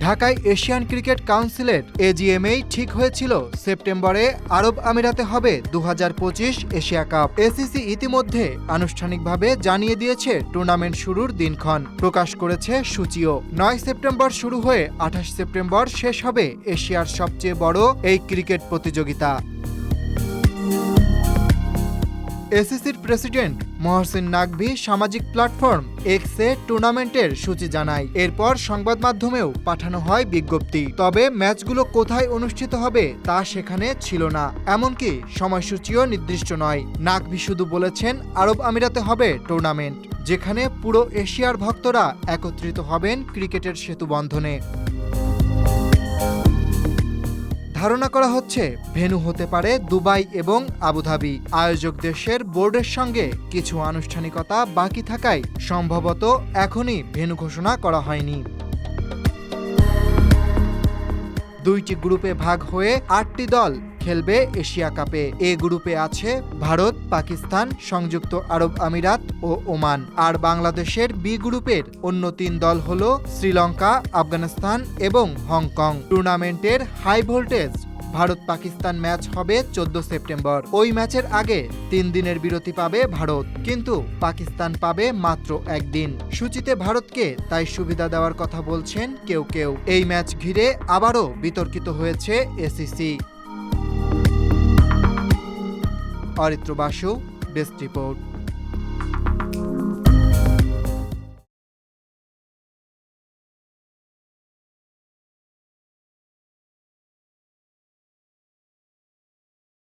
ঢাকায় Asian cricket কাউন্সিলের এজিএমএই ঠিক হয়েছিল সেপ্টেম্বরে আরব আমিরাতে হবে 2025 এশিয়া কাপ। এসিসি ইতিমধ্যে আনুষ্ঠানিকভাবে জানিয়ে দিয়েছে টুর্নামেন্ট শুরুর দিনক্ষণ, প্রকাশ করেছে সূচিও। 9 সেপ্টেম্বর শুরু হয়ে 28 সেপ্টেম্বর শেষ হবে এশিয়ার সবচেয়ে বড় এই ক্রিকেট প্রতিযোগিতা। এসিসির প্রেসিডেন্ট মহসিন নাকভি সামাজিক প্ল্যাটফর্ম এক্সে টুর্নামেন্টের সূচি জানায়। এরপর সংবাদ মাধ্যমেও পাঠানো হয় বিজ্ঞপ্তি। তবে ম্যাচগুলো কোথায় অনুষ্ঠিত হবে তা সেখানে ছিল না, এমনকি সময়সূচিও নির্দিষ্ট নয়। নাকভি শুধু বলেছেন আরব আমিরাতে হবে টুর্নামেন্ট, যেখানে পুরো এশিয়ার ভক্তরা একত্রিত হবেন ক্রিকেটের সেতুবন্ধনে। ধারণা করা হচ্ছে ভেন্যু হতে পারে দুবাই এবং আবুধাবি। আয়োজক দেশের বোর্ডের সঙ্গে কিছু আনুষ্ঠানিকতা বাকি থাকায় সম্ভবত এখনই ভেন্যু ঘোষণা করা হয়নি। 2টি গ্রুপে ভাগ হয়ে 8টি দল খেলবে এশিয়া কাপে। এ গ্রুপে আছে ভারত, পাকিস্তান, সংযুক্ত আরব আমিরাত ও ওমান। আর বাংলাদেশের বি গ্রুপের অন্য 3 দল হল শ্রীলঙ্কা, আফগানিস্তান এবং হংকং। টুর্নামেন্টের high voltage Bharat Pakistan match হবে 14 সেপ্টেম্বর। ওই ম্যাচের আগে 3 দিনের বিরতি পাবে ভারত, কিন্তু পাকিস্তান পাবে মাত্র 1 দিন। সূচিতে ভারতকে তাই সুবিধা দেওয়ার কথা বলছেন কেউ কেউ। এই ম্যাচ ঘিরে আবারও বিতর্কিত হয়েছে ACC. Aritra Basu, desk report.